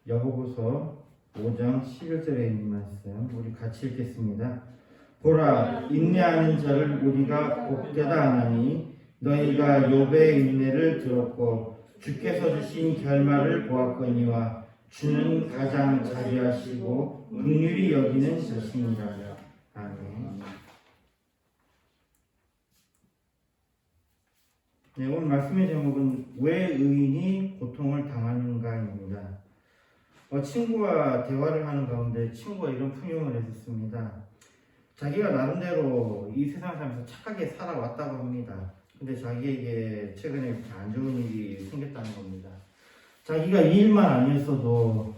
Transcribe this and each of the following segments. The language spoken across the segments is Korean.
야고보서 5장 11절에 있는 말씀 우리 같이 읽겠습니다. 보라, 인내하는 자를 우리가 복되다 하나니 너희가 욥의 인내를 들었고 주께서 주신 결말을 보았거니와 주는 가장 자비하시고 긍휼히 여기는 자신이라. 아멘. 네, 오늘 말씀의 제목은 왜 의인이 고통을 당하는가입니다. 친구와 대화를 하는 가운데 친구가 이런 풍경을 했었습니다. 자기가 나름대로 이 세상 살면서 착하게 살아왔다고 합니다. 근데 자기에게 최근에 이렇게 안 좋은 일이 생겼다는 겁니다. 자기가 이 일만 아니었어도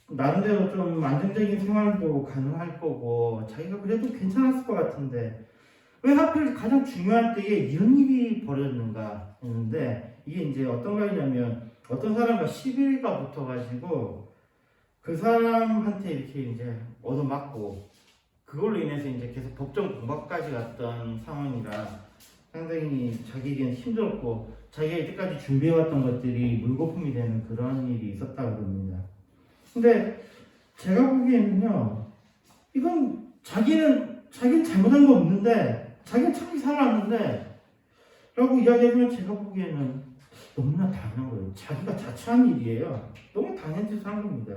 나름대로 좀 안정적인 생활도 가능할 거고 자기가 그래도 괜찮았을 것 같은데 왜 하필 가장 중요한 때에 이런 일이 벌어졌는가 했는데 이게 이제 어떤 거였냐면 어떤 사람과 시비가 붙어가지고 그 사람한테 이렇게 이제 얻어맞고 그걸로 인해서 이제 계속 법정 공방까지 갔던 상황이라 상당히 자기에겐 힘들었고 자기가 이때까지 준비해왔던 것들이 물거품이 되는 그런 일이 있었다고 합니다. 근데 제가 보기에는요, 이건 자기는 잘못한 거 없는데 자기는 착하게 살아왔는데 라고 이야기하면 제가 보기에는 너무나 당연한 거예요. 자기가 자처한 일이에요. 너무 당연한 짓을 한 겁니다.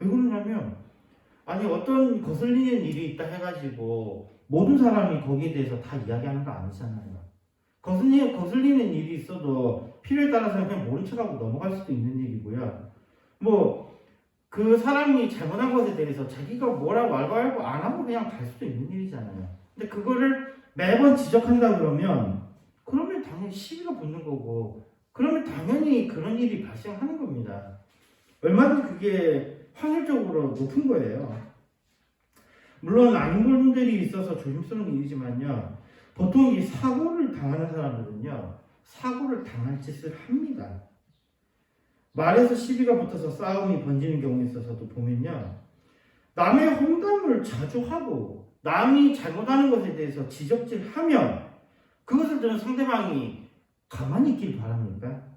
왜 그러냐면 아니 어떤 거슬리는 일이 있다 해가지고 모든 사람이 거기에 대해서 다 이야기하는 거 아니잖아요. 거슬리는 일이 있어도 필요에 따라서 그냥 모른 척하고 넘어갈 수도 있는 일이고요. 그 사람이 잘못한 것에 대해서 자기가 뭐라고 알고 안 하고 그냥 갈 수도 있는 일이잖아요. 근데 그거를 매번 지적한다 그러면 당연히 시비가 붙는 거고 그러면 당연히 그런 일이 발생하는 겁니다. 얼마든지 그게 확률적으로 높은 거예요. 물론 아닌 분들이 있어서 조심스러운 일이지만요. 보통 이 사고를 당하는 사람들은요. 사고를 당할 짓을 합니다. 말에서 시비가 붙어서 싸움이 번지는 경우에 있어서도 보면요. 남의 험담을 자주 하고 남이 잘못하는 것에 대해서 지적질하면 그것을 들은 상대방이 가만히 있길 바랍니까?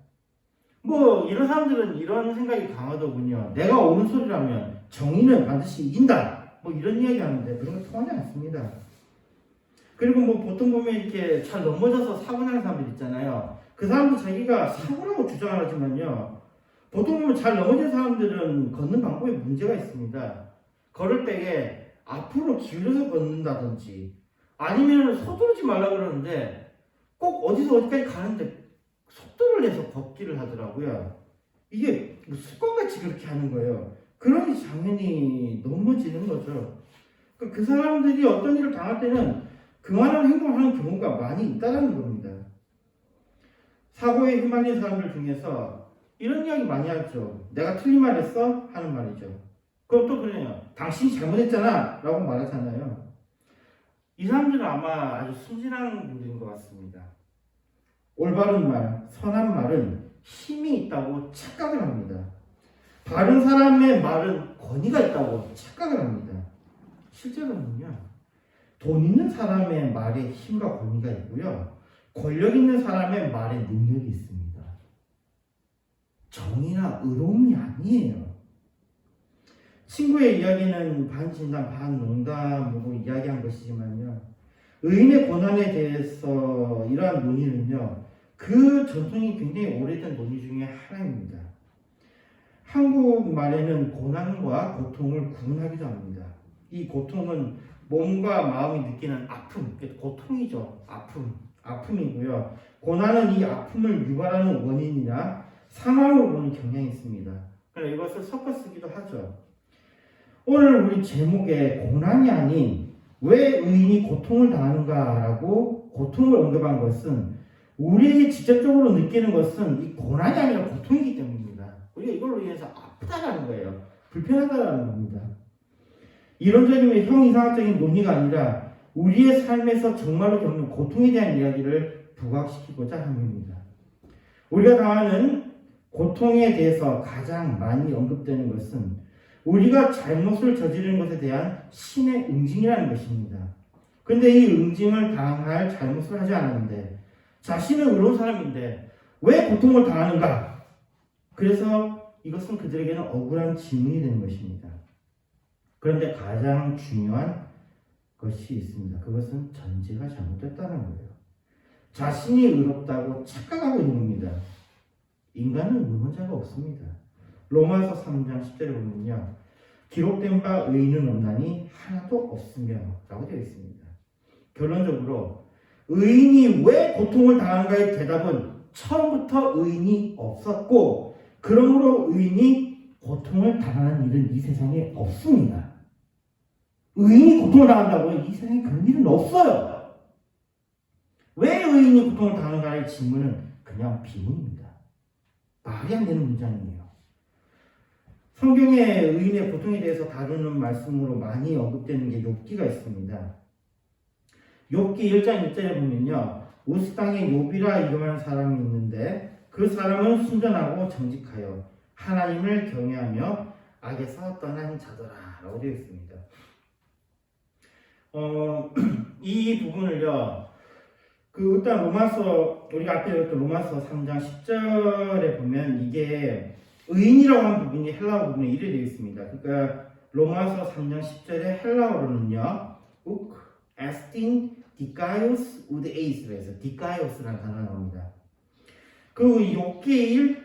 이런 사람들은 이런 생각이 강하더군요. 내가 옳은 소리라면 정의는 반드시 이긴다. 이런 이야기 하는데 그런 거 통하지 않습니다. 그리고 보통 보면 이렇게 잘 넘어져서 사고 나는 사람들 있잖아요. 그 사람도 자기가 사고라고 주장하지만요. 보통 보면 잘 넘어진 사람들은 걷는 방법에 문제가 있습니다. 걸을 때에 앞으로 기울여서 걷는다든지 아니면 서두르지 말라 그러는데 꼭 어디서 어디까지 가는데 속도를 내서 걷기를 하더라고요. 이게 습관같이 그렇게 하는 거예요. 그러니 당연히 넘어지는 거죠. 그 사람들이 어떤 일을 당할 때는 그만한 행동을 하는 경우가 많이 있다는 겁니다. 사고에 휘말린 사람들 중에서 이런 이야기 많이 하죠. 내가 틀린 말 했어? 하는 말이죠. 그것도 그래요. 당신이 잘못했잖아 라고 말하잖아요. 이 사람들은 아마 아주 순진한 분들인 것 같습니다. 올바른 말, 선한 말은 힘이 있다고 착각을 합니다. 바른 사람의 말은 권위가 있다고 착각을 합니다. 실제로는요. 돈 있는 사람의 말에 힘과 권위가 있고요. 권력 있는 사람의 말에 능력이 있습니다. 정의나 의로움이 아니에요. 친구의 이야기는 반진담 반농담으로 이야기한 것이지만요. 의인의 고난에 대해서 이러한 논의는요. 그 전통이 굉장히 오래된 논의 중에 하나입니다. 한국말에는 고난과 고통을 구분하기도 합니다. 이 고통은 몸과 마음이 느끼는 아픔, 고통이죠. 아픔이고요. 고난은 이 아픔을 유발하는 원인이나 상황을 보는 경향이 있습니다. 그래서 이것을 섞어 쓰기도 하죠. 오늘 우리 제목에 고난이 아닌 왜 의인이 고통을 당하는가라고 고통을 언급한 것은 우리에게 직접적으로 느끼는 것은 이 고난이 아니라 고통이기 때문입니다. 우리가 이걸로 인해서 아프다라는 거예요. 불편하다라는 겁니다. 이론적이면 형이상학적인 논의가 아니라 우리의 삶에서 정말로 겪는 고통에 대한 이야기를 부각시키고자 합니다. 우리가 당하는 고통에 대해서 가장 많이 언급되는 것은 우리가 잘못을 저지른 것에 대한 신의 응징이라는 것입니다. 그런데 이 응징을 당할 잘못을 하지 않았는데 자신은 의로운 사람인데 왜 고통을 당하는가? 그래서 이것은 그들에게는 억울한 질문이 되는 것입니다. 그런데 가장 중요한 것이 있습니다. 그것은 전제가 잘못됐다는 거예요. 자신이 의롭다고 착각하고 있는 겁니다. 인간은 의문자가 없습니다. 로마서 3장 10절에 보면요. 기록된 바 의인은 없나니 하나도 없으며 라고 되어 있습니다. 결론적으로 의인이 왜 고통을 당하는가의 대답은 처음부터 의인이 없었고 그러므로 의인이 고통을 당하는 일은 이 세상에 없습니다. 의인이 고통을 당한다고요? 이 세상에 그런 일은 없어요. 왜 의인이 고통을 당하는가의 질문은 그냥 비문입니다. 말이 안 되는 문장이에요. 성경에 의인의 고통에 대해서 다루는 말씀으로 많이 언급되는 게 욥기가 있습니다. 욥기 1장 1절에 보면요. 우스 땅에 욥이라 이름하는 사람이 있는데 그 사람은 순전하고 정직하여 하나님을 경외하며 악에서 떠난 자더라 라고 되어 있습니다. 이 부분을요. 일단 로마서 우리가 앞에 읽었던 로마서 3장 10절에 보면 이게 의인이라고 하는 부분이 헬라어 부분에 이래 되어 있습니다. 그러니까 로마서 3장 10절에 헬라어로는요. uk estin dikaios ud eis로 해서 dikaios라는 단어가 나옵니다. 그리고 욥기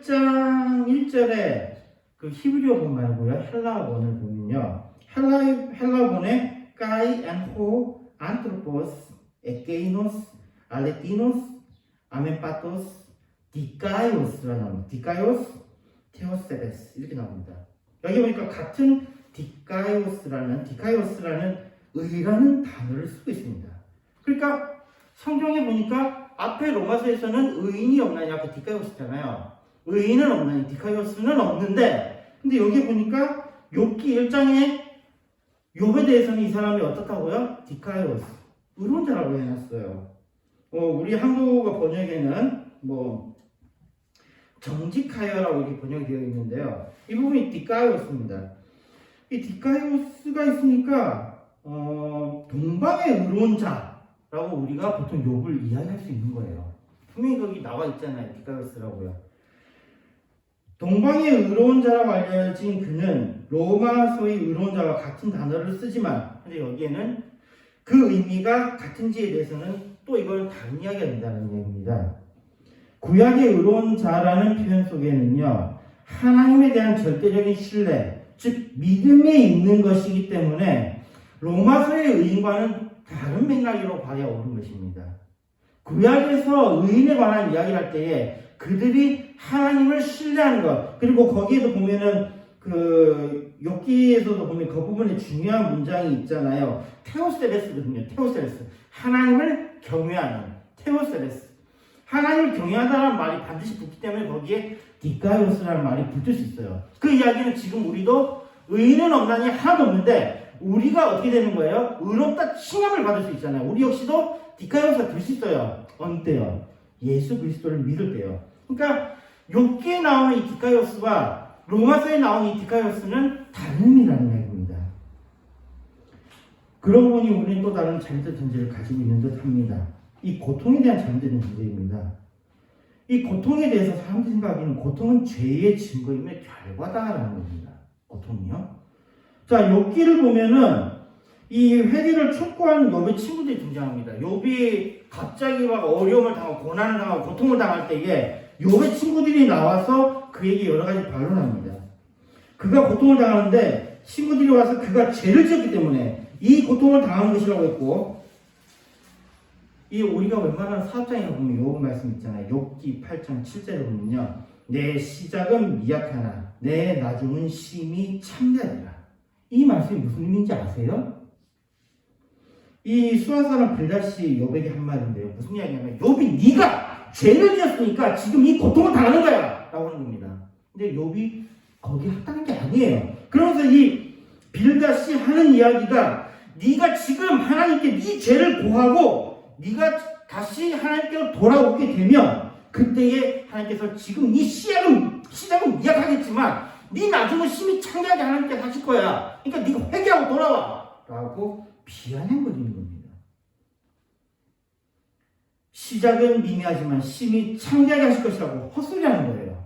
1장 1절에 그 히브리어본 말고요. 헬라어본을 보면요. 헬라어본에 kai and ho anthropos ekeinos 알레티노스 아멘파토스 디카이오스라는 나옵니다. 디카이오스 테오세베스 이렇게 나옵니다. 여기 보니까 같은 디카이오스라는 의라는 단어를 쓰고 있습니다. 그러니까 성경에 보니까 앞에 로마서에서는 의인이 없나니 아까 디카이오스잖아요. 의인은 없나니 디카이오스는 없는데 근데 여기 보니까 욥기 1장에 욥에 대해서는 이 사람이 어떻다고요? 디카이오스 의로운 자라고 해놨어요. 우리 한국어 번역에는 정직하여라고 이렇게 번역이 되어 있는데요. 이 부분이 디카이오스입니다. 이 디카이오스가 있으니까 동방의 의로운 자라고 우리가 보통 욥을 이야기할 수 있는 거예요. 분명히 거기 나와 있잖아요. 디카이오스라고요. 동방의 의로운 자라고 알려진 그는 로마서의 의로운 자와 같은 단어를 쓰지만 근데 여기에는 그 의미가 같은지에 대해서는 또 이걸 다른 이야기가 된다는 얘기입니다. 구약의 의로운 자라는 표현 속에는요. 하나님에 대한 절대적인 신뢰, 즉 믿음에 있는 것이기 때문에 로마서의 의인과는 다른 맥락으로 봐야 옳은 것입니다. 구약에서 의인에 관한 이야기를 할 때에 그들이 하나님을 신뢰하는 것 그리고 거기에도 보면은 욥기에서도 보면 그 부분에 중요한 문장이 있잖아요. 테오세레스거든요. 테오세레스. 하나님을 경외하는 테오세레스. 하나님을 경외하다라는 말이 반드시 붙기 때문에 거기에 디카이오스라는 말이 붙을 수 있어요. 그 이야기는 지금 우리도 의인은 없나니 하나도 없는데 우리가 어떻게 되는 거예요? 의롭다 칭함을 받을 수 있잖아요. 우리 역시도 디카이오스가 될 수 있어요. 어느 때요? 예수 그리스도를 믿을 때요. 그러니까 욥기에 나오는 이 디카이오스와 로마서에 나온 이 디카이오스는 다른 의미라는 이야기입니다. 그러고 보니 우리는 또 다른 잘못된 전제를 가지고 있는 듯 합니다. 이 고통에 대한 잘못된 전제입니다. 이 고통에 대해서 사람들이 생각하기는 고통은 죄의 증거임의 결과다라는 겁니다. 고통이요. 자, 욥기를 보면은 이 회개를 촉구하는 욥의 친구들이 등장합니다. 욥이 갑자기 막 어려움을 당하고 고난을 당하고 고통을 당할 때에 욥의 친구들이 나와서 그에게 여러 가지 반론합니다. 그가 고통을 당하는데 친구들이 와서 그가 죄를 지었기 때문에 이 고통을 당하는 것이라고 했고 이 우리가 웬만한 사업장에 보면 욥 말씀 있잖아요. 욥기 8장 7절에 보면요. 내 시작은 미약하나 내 나중은 심히 참되리라. 이 말씀이 무슨 의미인지 아세요? 이 수아사람 빌닷이 욥에게 한 말인데요. 무슨 이야기냐면 욥이 네가 죄를 지었으니까 지금 이 고통을 당하는 거야 라고 하는 겁니다. 근데 욥이 거기에 합당한 게 아니에요. 그러면서 이 빌닷이 하는 이야기가 네가 지금 하나님께 네 죄를 고하고 네가 다시 하나님께로 돌아오게 되면 그때에 하나님께서 지금 네 시작은 미약하겠지만 네 나중은 심히 창대하게 하나님께 하실 거야. 그러니까 네가 회개하고 돌아와 라고 비아냥거리는 겁니다. 시작은 미미하지만 심히 창대하게 하실 것이라고 헛소리하는 거예요.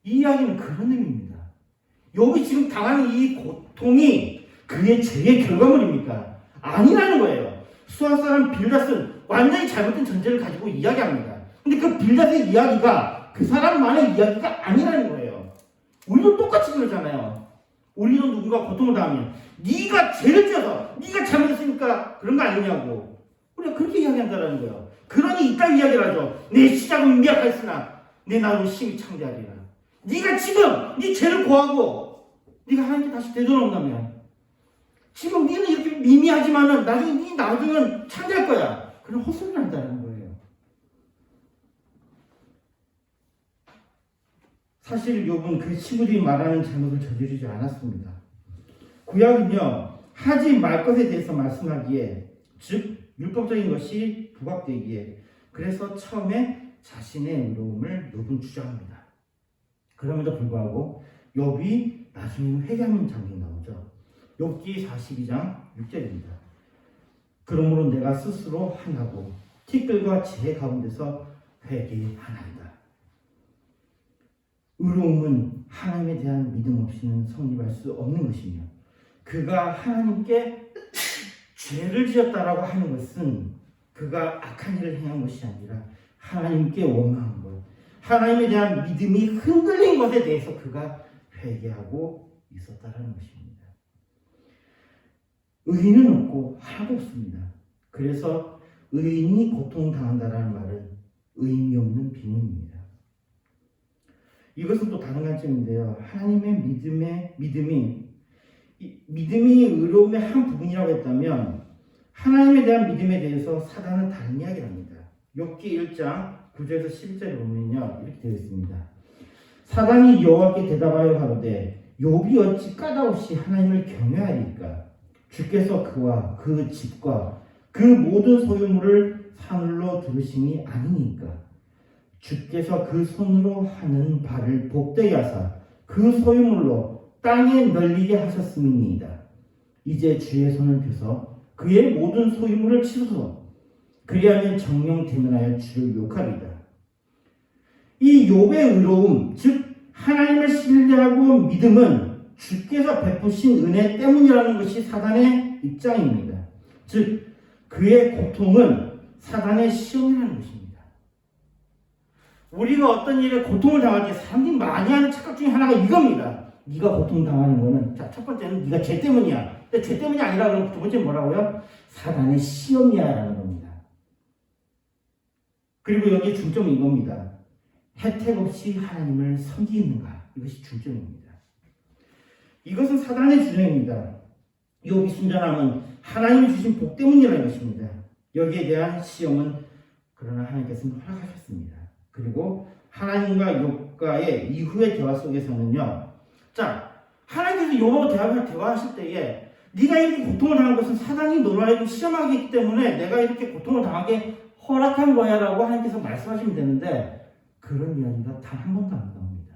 이 이야기는 그런 의미입니다. 여기 지금 당하는 이 고통이 그의 죄의 결과물입니까? 아니라는 거예요. 수아 사람 빌닷은 완전히 잘못된 전제를 가지고 이야기합니다. 근데 그 빌닷의 이야기가 그 사람만의 이야기가 아니라는 거예요. 우리도 똑같이 그러잖아요. 우리도 누군가 고통을 당하면 네가 죄를 지어서 네가 잘못했으니까 그런 거 아니냐고 우리가 그렇게 이야기한다는 거예요. 그러니 이딴 이야기를 하죠. 내 시작은 미약하였으나 내 나로 심히 창대하리라. 네가 지금 네 죄를 고하고 네가 하나님께 다시 되돌아온다면 지금 네는 이렇게 미미하지만은 나중에 네 나중은 창대할 거야. 그런 헛소리를 한다는 거예요. 사실 욥은 그 친구들이 말하는 잘못을 저지르지 않았습니다. 구약은요, 하지 말 것에 대해서 말씀하기에, 즉 율법적인 것이 부각되기에, 그래서 처음에 자신의 의로움을 욥은 주장합니다. 그럼에도 불구하고 욥이 나중에 회개하는 장면이 나오죠. 욥기 42장 6절입니다. 그러므로 내가 스스로 하나고 티끌과 재 가운데서 회개하나이다. 의로움은 하나님에 대한 믿음 없이는 성립할 수 없는 것이며 그가 하나님께 죄를 지었다라고 하는 것은 그가 악한 일을 행한 것이 아니라 하나님께 원망한 것, 하나님에 대한 믿음이 흔들린 것에 대해서 그가 회개하고 있었다라는 것입니다. 의인은 없고 하나도 없습니다. 그래서 의인이 고통당한다라는 말은 의미 없는 비문입니다. 이것은 또 다른 관점인데요. 하나님의 믿음이 의로움의 한 부분이라고 했다면 하나님에 대한 믿음에 대해서 사단은 다른 이야기를 합니다. 욥기 1장 9절에서 11절에 보면요. 이렇게 되어 있습니다. 사단이 여호와께 대답하여 가로되 욥이 어찌 까닭없이 하나님을 경외하리까? 주께서 그와 그 집과 그 모든 소유물을 사늘로 두르심이 아니니까? 주께서 그 손으로 하는 바를 복되게 하사 그 소유물로 땅에 널리게 하셨음이니이다. 이제 주의 손을 펴서 그의 모든 소유물을 치소서. 그리하면 정령 대면하여 주를 욕하리이다. 이 욥의 의로움, 즉 하나님을 신뢰하고 믿음은 주께서 베푸신 은혜 때문이라는 것이 사단의 입장입니다. 즉 그의 고통은 사단의 시험이라는 것입니다. 우리가 어떤 일에 고통을 당할 때 사람들이 많이 하는 착각 중에 하나가 이겁니다. 네가 고통당하는 거는 자, 첫 번째는 네가 죄 때문이야. 근데 죄 때문이 아니라 그러면 두 번째는 뭐라고요? 사단의 시험이야 라는 겁니다. 그리고 여기 중점은 이겁니다. 혜택 없이 하나님을 섬기는가? 이것이 중점입니다. 이것은 사단의 주장입니다. 욥이 순전함은 하나님이 주신 복 때문이라는 것입니다. 여기에 대한 시험은 그러나 하나님께서는 허락하셨습니다. 그리고 하나님과 욥과의 이후의 대화 속에서는요. 자, 하나님께서 욥하고 대화하실 때에 네가 이렇게 고통을 당한 것은 사단이 너를 시험하기 때문에 내가 이렇게 고통을 당하게 허락한 거야 라고 하나님께서 말씀하시면 되는데 그런 이야기가 단 한 번도 안 나옵니다.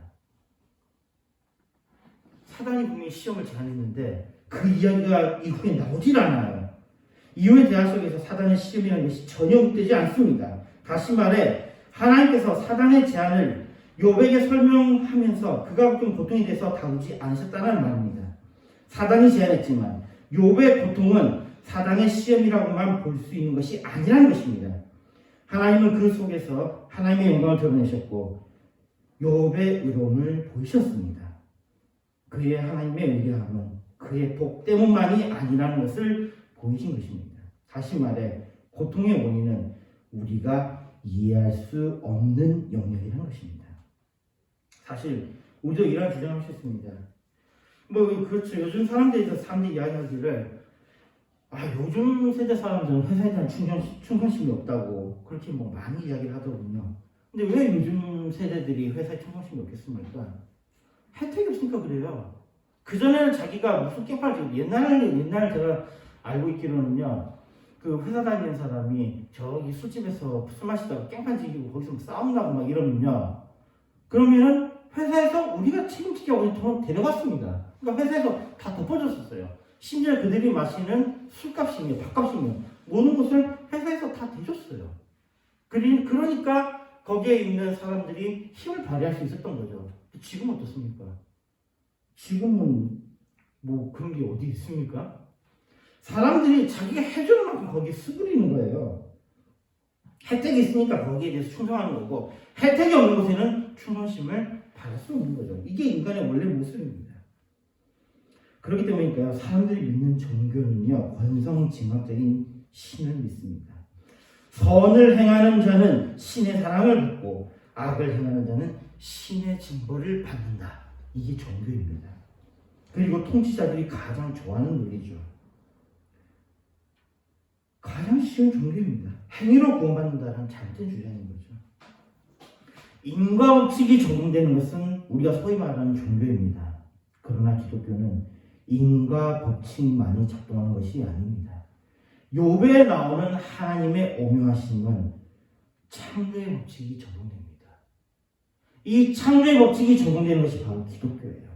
사단이 분명히 시험을 제안했는데 그 이야기가 이후에 나오질 않아요. 이후의 대화 속에서 사단의 시험이라는 것이 전혀 웃되지 않습니다. 다시 말해 하나님께서 사단의 제안을 욥에게 설명하면서 그가 겪은 고통에 대해서 다루지 않으셨다는 말입니다. 사단이 제안했지만 욥의 고통은 사단의 시험이라고만 볼 수 있는 것이 아니라는 것입니다. 하나님은 그 속에서 하나님의 영광을 드러내셨고 욥의 의로움을 보이셨습니다. 그의 하나님의 의뢰함은 그의 복 때문만이 아니라는 것을 보이신 것입니다. 다시 말해 고통의 원인은 우리가 이해할 수 없는 영역이라는 것입니다. 사실 우리도 이런 주장을 할 수 있습니다. 그렇죠. 요즘 사람들이 이야기하기를 요즘 세대 사람들은 회사에 대한 충성심이 없다고 그렇게 많이 이야기를 하더군요. 근데 왜 요즘 세대들이 회사에 충성심이 없겠습니까? 혜택이 없으니까 그래요. 그전에는 자기가 무슨 깽판을 옛날 제가 알고 있기로는요. 그 회사 다니는 사람이 저기 술집에서 술 마시다가 깽판 지기고 거기서 싸움 나고 막 이러면요. 그러면은 회사에서 우리가 책임지게 돈 데려갔습니다. 그러니까 회사에서 다 덮어줬었어요. 심지어 그들이 마시는 술값이며 밥값이며 모든 것을 회사에서 다 대줬어요. 그러니까 거기에 있는 사람들이 힘을 발휘할 수 있었던 거죠. 지금 어떻습니까? 지금은 뭐 그런 게 어디 있습니까? 사람들이 자기가 해주는 만큼 거기에 수그리는 거예요. 혜택이 있으니까 거기에 대해서 충성하는 거고, 혜택이 없는 곳에는 충성심을 받을 수 없는 거죠. 이게 인간의 원래 모습입니다. 그렇기 때문이니까요, 사람들이 믿는 종교는요, 권성징악적인 신을 믿습니다. 선을 행하는 자는 신의 사랑을 받고, 악을 행하는 자는 신의 징벌을 받는다. 이게 종교입니다. 그리고 통치자들이 가장 좋아하는 논리죠. 가장 쉬운 종교입니다. 행위로 구원받는다는 잘못된 주장인 거죠. 인과법칙이 적용되는 것은 우리가 소위 말하는 종교입니다. 그러나 기독교는 인과법칙만이 작동하는 것이 아닙니다. 욥에 나오는 하나님의 오묘하심은 창조의 법칙이 적용됩니다. 이 창조의 법칙이 적용되는 것이 바로 기독교예요.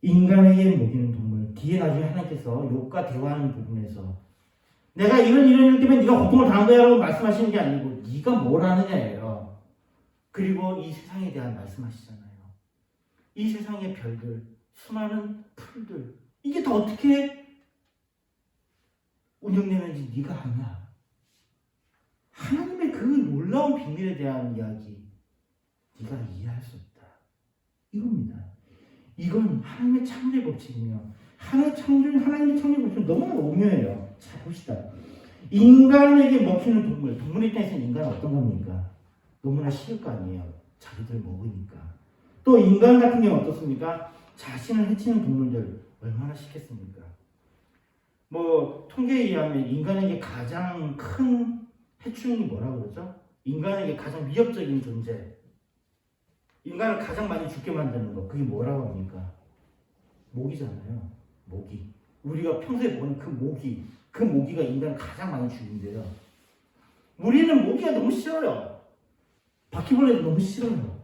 인간에게 먹이는 동물, 뒤에 나중에 하나님께서 욥과 대화하는 부분에서 내가 이런 일 때문에 네가 고통을 당한 거야 라고 말씀하시는 게 아니고 네가 뭘 하느냐예요. 그리고 이 세상에 대한 말씀하시잖아요. 이 세상의 별들, 수많은 풀들, 이게 다 어떻게 운영되는지 네가 아냐. 하나님의 그 놀라운 비밀에 대한 이야기 네가 이해할 수 없다. 이겁니다. 이건 하나님의 창조의 법칙이며 하나님의 창조의 법칙은 너무나 오묘해요. 자 봅시다. 인간에게 먹히는 동물, 동물의 입장에서는 인간은 어떤 겁니까? 너무나 싫을 거 아니에요. 자기들 먹으니까. 또 인간 같은 경우는 어떻습니까? 자신을 해치는 동물들 얼마나 싫겠습니까? 뭐 통계에 의하면 인간에게 가장 큰 해충이 뭐라고 그러죠? 인간에게 가장 위협적인 존재, 인간을 가장 많이 죽게 만드는 거, 그게 뭐라고 합니까? 모기잖아요. 모기. 우리가 평소에 보는 그 모기가 인간을 가장 많이 죽인대요. 우리는 모기가 너무 싫어요. 바퀴벌레도 너무 싫어요.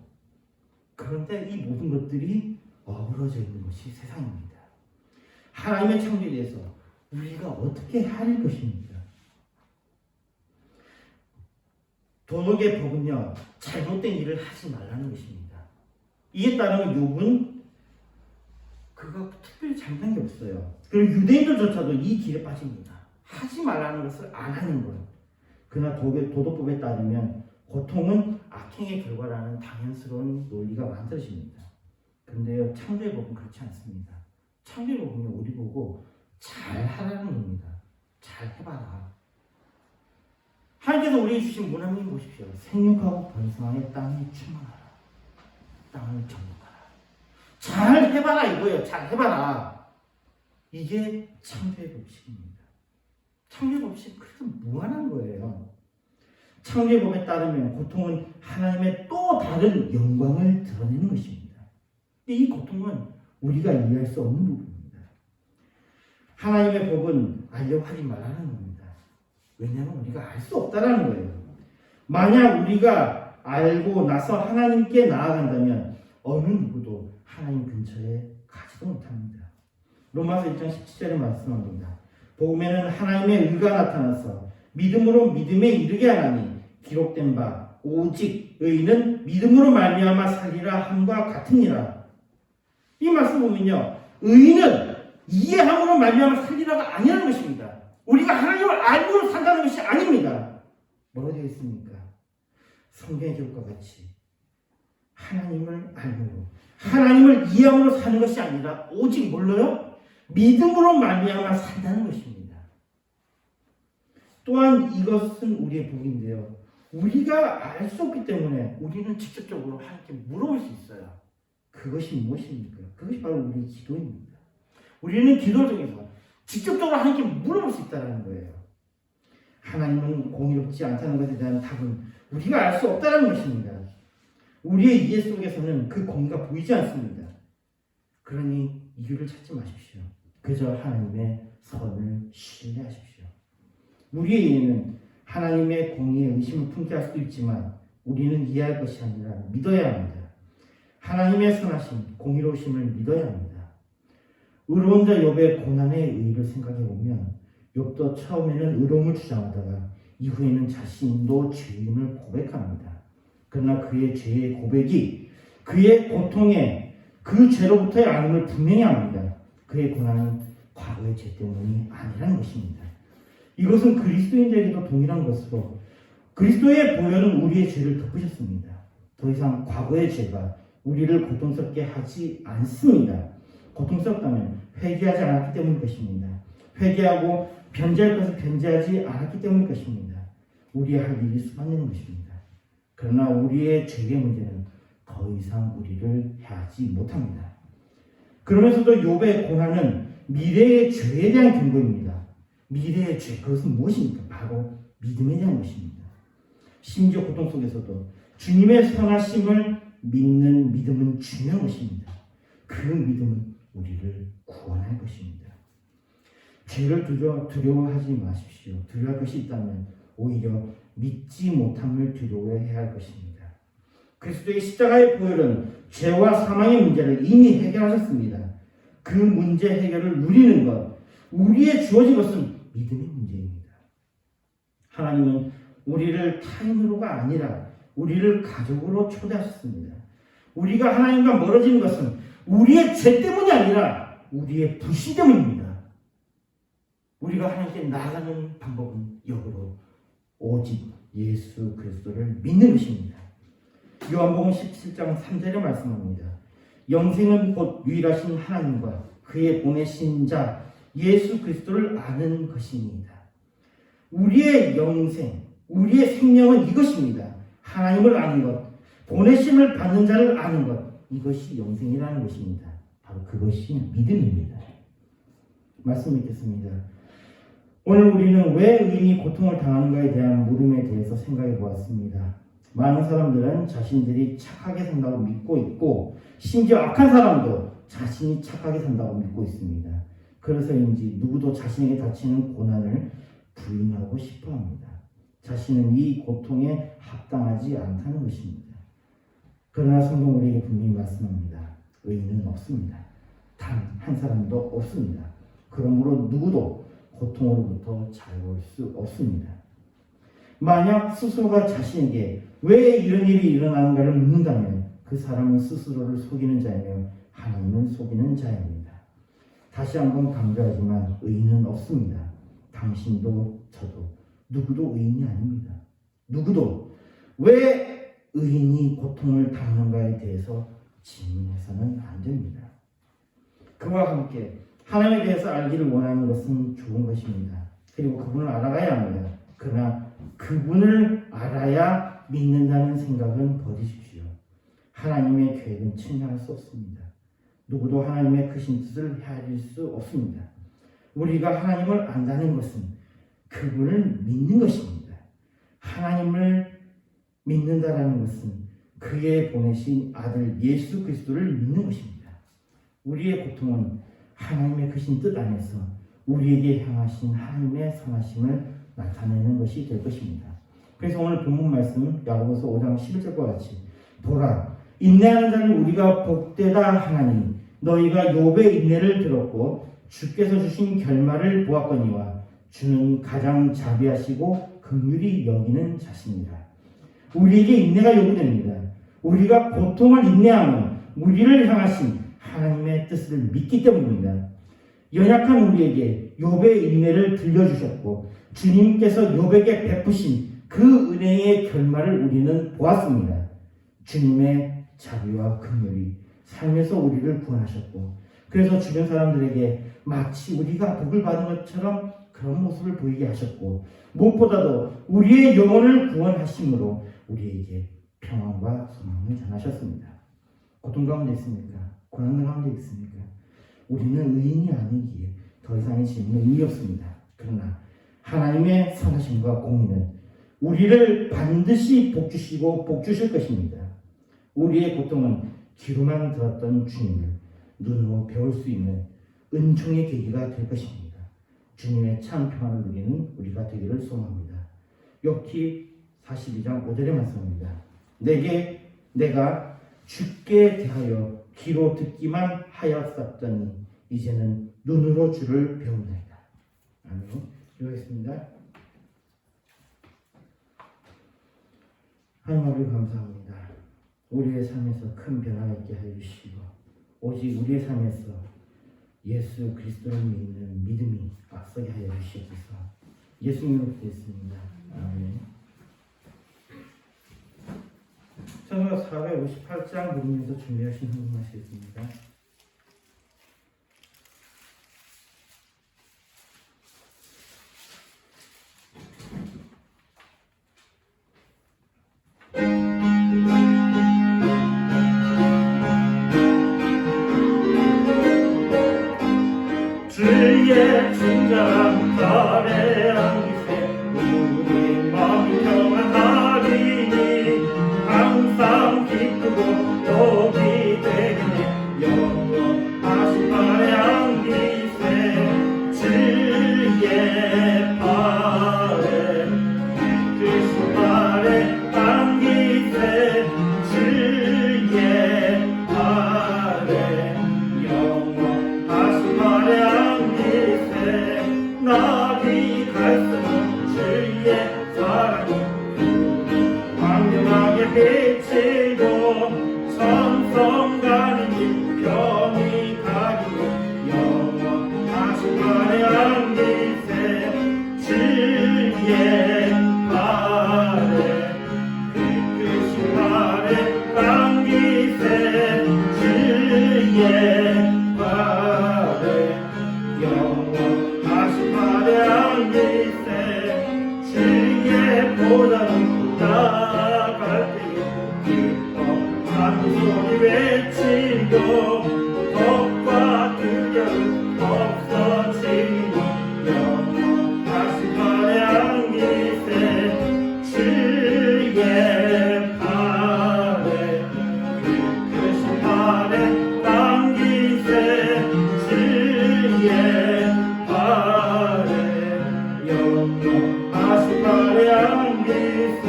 그런데 이 모든 것들이 어우러져 있는 것이 세상입니다. 하나님의 창조에 대해서 우리가 어떻게 할 것입니다. 도덕의 법은요, 잘못된 일을 하지 말라는 것입니다. 이에 따르면 욥은 그가 특별히 잘못한 게 없어요. 그리고 유대인들조차도 이 길에 빠집니다. 하지 말라는 것을 안 하는 것. 그러나 도덕법에 따르면 고통은 악행의 결과라는 당연스러운 논리가 만들어집니다. 그런데요, 창조의 법은 그렇지 않습니다. 창조의 법은 우리 보고 잘 하라는 겁니다. 잘 해봐라. 하나님께서 우리에게 주신 문화님 보십시오. 생육하고 번성하여 땅에 충만하라. 땅을 정복하라. 잘 해봐라 이거예요. 잘 해봐라. 이게 창조의 법칙입니다. 창조의 법칙은 그래서 무한한 거예요. 창조의 법에 따르면 고통은 하나님의 또 다른 영광을 드러내는 것입니다. 이 고통은 우리가 이해할 수 없는 부분입니다. 하나님의 법은 알려고 하지 말라는 겁니다. 왜냐하면 우리가 알 수 없다라는 거예요. 만약 우리가 알고 나서 하나님께 나아간다면 어느 누구도 하나님 근처에 가지도 못합니다. 로마서 1장 17절에 말씀합니다. 복음에는 하나님의 의가 나타나서 믿음으로 믿음에 이르게 하나니 기록된 바 오직 의인은 믿음으로 말미암아 살리라 함과 같으니라. 이 말씀 보면요, 의인은 이해함으로 말미암아 살리라가 아니라는 것입니다. 우리가 하나님을 알고 산다는 것이 아닙니다. 뭐가 되어 있습니까? 성경의 기록과 같이 하나님을 알고 하나님을 이해함으로 사는 것이 아니라 오직 뭘로요? 믿음으로 말미암아 산다는 것입니다. 또한 이것은 우리의 복인데요, 우리가 알 수 없기 때문에 우리는 직접적으로 하나님께 물어볼 수 있어요. 그것이 무엇입니까? 그것이 바로 우리의 기도입니다. 우리는 기도를 통해서 직접적으로 하나님께 물어볼 수 있다는 거예요. 하나님은 공의롭지 않다는 것에 대한 답은 우리가 알 수 없다는 것입니다. 우리의 이해 속에서는 그 공의가 보이지 않습니다. 그러니 이유를 찾지 마십시오. 그저 하나님의 선을 신뢰하십시오. 우리의 이해는 하나님의 공의에 의심을 품게 할 수도 있지만 우리는 이해할 것이 아니라 믿어야 합니다. 하나님의 선하심, 공의로우심을 믿어야 합니다. 의로운 자 욥의 고난의 의의를 생각해 보면 욥도 처음에는 의로움을 주장하다가 이후에는 자신도 죄인을 고백합니다. 그러나 그의 죄의 고백이 그의 고통에 그 죄로부터의 아님을 분명히 합니다. 그의 고난은 과거의 죄 때문이 아니라는 것입니다. 이것은 그리스도인들에게도 동일한 것으로 그리스도의 보혈은 우리의 죄를 덮으셨습니다. 더 이상 과거의 죄가 우리를 고통스럽게 하지 않습니다. 고통스럽다면 회개하지 않았기 때문일 것입니다. 회개하고 변제할 것을 변제하지 않았기 때문일 것입니다. 우리의 할 일이 수반되는 것입니다. 그러나 우리의 죄의 문제는 더 이상 우리를 해하지 못합니다. 그러면서도 욥의 고난은 미래의 죄에 대한 경고입니다. 미래의 죄, 그것은 무엇입니까? 바로 믿음에 대한 것입니다. 심지어 고통 속에서도 주님의 선하심을 믿는 믿음은 중요한 것입니다. 그 믿음은 우리를 구원할 것입니다. 죄를 두려워하지 마십시오. 두려워할 것이 있다면 오히려 믿지 못함을 두려워해야 할 것입니다. 그리스도의 십자가의 보혈은 죄와 사망의 문제를 이미 해결하셨습니다. 그 문제 해결을 누리는 것, 우리의 주어진 것은 믿음의 문제입니다. 하나님은 우리를 타인으로가 아니라 우리를 가족으로 초대하셨습니다. 우리가 하나님과 멀어지는 것은 우리의 죄 때문이 아니라 우리의 불신 때문입니다. 우리가 하나님께 나아가는 방법은 역으로 오직 예수 그리스도를 믿는 것입니다. 요한복음 17장 3절에 말씀합니다. 영생은 곧 유일하신 하나님과 그의 보내신 자 예수 그리스도를 아는 것입니다. 우리의 영생, 우리의 생명은 이것입니다. 하나님을 아는 것, 보내심을 받는 자를 아는 것, 이것이 영생이라는 것입니다. 바로 그것이 믿음입니다. 말씀 읽겠습니다. 오늘 우리는 왜 의인이 고통을 당하는가에 대한 물음에 대해서 생각해 보았습니다. 많은 사람들은 자신들이 착하게 산다고 믿고 있고 심지어 악한 사람도 자신이 착하게 산다고 믿고 있습니다. 그래서인지 누구도 자신에게 닥치는 고난을 부인하고 싶어합니다. 자신은 이 고통에 합당하지 않다는 것입니다. 그러나 성경 우리에게 분명히 말씀합니다. 의인은 없습니다. 단 한 사람도 없습니다. 그러므로 누구도 고통으로부터 자유할 수 없습니다. 만약 스스로가 자신에게 왜 이런 일이 일어나는가를 묻는다면 그 사람은 스스로를 속이는 자이며 하나님을 속이는 자입니다. 다시 한번 강조하지만 의인은 없습니다. 당신도 저도 누구도 의인이 아닙니다. 누구도 왜 의인이 고통을 당하는가에 대해서 질문해서는 안 됩니다. 그와 함께 하나님에 대해서 알기를 원하는 것은 좋은 것입니다. 그리고 그분을 알아가야 합니다. 그러나 그분을 알아야 믿는다는 생각은 버리십시오. 하나님의 계획은 측량할 수 없습니다. 누구도 하나님의 크신 뜻을 헤아릴 수 없습니다. 우리가 하나님을 안다는 것은 그분을 믿는 것입니다. 하나님을 믿는다라는 것은 그의 보내신 아들 예수 그리스도를 믿는 것입니다. 우리의 고통은 하나님의 크신 뜻 안에서 우리에게 향하신 하나님의 선하심을 나타내는 것이 될 것입니다. 그래서 오늘 본문 말씀 야고보서 5장 11절과 같이 보라 인내하는 자는 우리가 복되다 하나니 너희가 욥의 인내를 들었고 주께서 주신 결말을 보았거니와 주는 가장 자비하시고 긍휼히 여기는 자십니다. 우리에게 인내가 요구됩니다. 우리가 고통을 인내하면 우리를 향하신 하나님의 뜻을 믿기 때문입니다. 연약한 우리에게 욥의 인내를 들려주셨고 주님께서 욥에게 베푸신 그 은혜의 결말을 우리는 보았습니다. 주님의 자비와 긍휼이 삶에서 우리를 구원하셨고 그래서 주변 사람들에게 마치 우리가 복을 받은 것처럼 그런 모습을 보이게 하셨고 무엇보다도 우리의 영혼을 구원하심으로 우리에게 평안과 소망을 전하셨습니다. 고통 가운데 있습니까? 고난 가운데 있습니까? 우리는 의인이 아니기에 더 이상의 질문은 의미 없습니다. 그러나 하나님의 선하심과 공의는 우리를 반드시 복주시고 복주실 것입니다. 우리의 고통은 귀로만 들었던 주님을 눈으로 배울 수 있는 은총의 계기가 될 것입니다. 주님의 참 평안을 누리는 우리가 되기를 소망합니다. 욥기 42장 5절의 말씀입니다. 내가 주께 대하여 귀로 듣기만 하였었더니 이제는 눈으로 주를 배운다이다. 아멘. 기도하겠습니다. 하나님 아버지 감사합니다. 우리의 삶에서 큰 변화가 있게 하여 주시고 오직 우리의 삶에서 예수 그리스도를 믿는 믿음이 앞서게 하여 주시옵소서. 예수님으로 기도했습니다. 아멘. 찬송가 458장 부르면서 준비하신 헌금하시겠습니다. 주의 친절한 발에 안기세 우리 마음이 평안하리니 항상 기쁘고 복이 되겠네 영원하신 발에 안기세 주의 발에 크신 발에 안기세 주의 발에 영원하신 발에 나비 갈수록 주의 사랑이 광명하게 비치고 천성 가리니 병이 가리고 영원하신 발에 안기세 주의 발에 크신 발에 안기세 주의 발에 영원하신 발에 안기세 주의 보다는 나갈 때에 기뻐하는 소리 외치고 덕과 그결은 없어지니 영원하신 발에 안기세 주의 발에 크신 발에 안기세 주의 발에 영원하신 발에 안기세.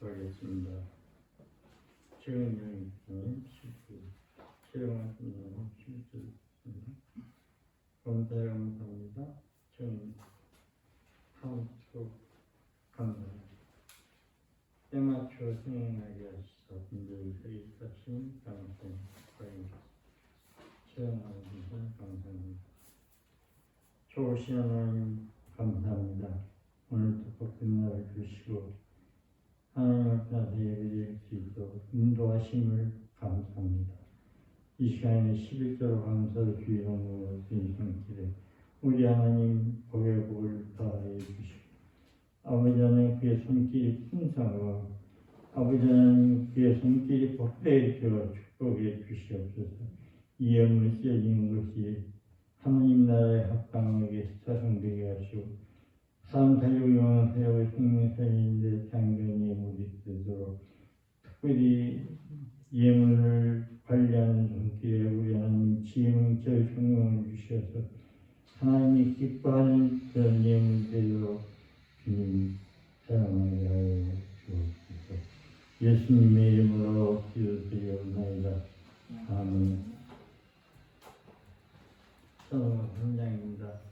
알겠습니다. 최은영님 19, 최영환님 17, 감사해 감사합니다. 저는 3초 감사합니다. 때맞춰 생각나게 하시사 분들이 회의하신 감사합니다. 최영환님 감사합니다. 좋으신 하나님 감사합니다. 오늘도 복된 날을 주시고 하나님 앞에서 예배드릴 수 있도록 인도하심을 감사합니다. 이 시간에 11조로 감사의 주의로 인성길에 우리 하나님 복의 복을 더하여 주시고 아버지 하나님 그의 손길이 풍성하고 아버지 하나님 그의 손길이 복되게 되어 축복해 주시옵소서. 이 예물을 쓰여지는 것이 하나님 나라에 합당하게 사성되게 하시고 사람 살리고 영원 사역의 생명 살리는데 장변 예물이 되도록 특별히 예물을 관리하는 손길에 우리 하나님 지혜명철 성령을 주셔서 하나님이 기뻐하는 그런 예물 되도록 주님 사랑하게 하여 주옵소서. 예수님의 이름으로 기도드리옵나이다. 아멘. 선언 3장입니다.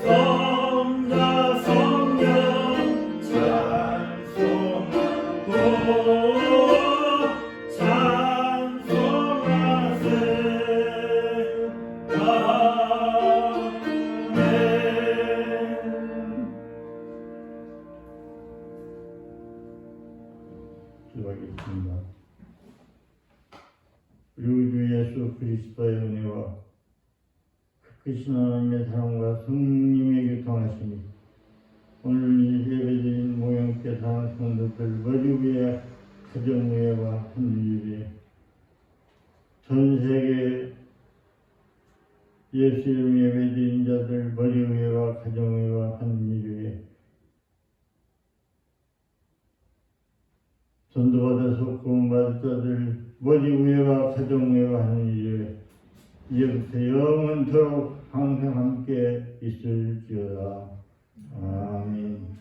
서 크신 하나님의 사랑과 성령님의 교통하심이 오늘 예배드린 모형께 사랑 성도들 머리 위에 가정 위에와 하늘 위에 전 세계 예수 이름 예배드린 자들 머리 위에와 가정 위에와 하늘 위에 전도받아서 구원받을 자들 머리 위에와 가정 위에와 하늘 위에 이제부터 영원토록 항상 함께 있을지어다. 아멘.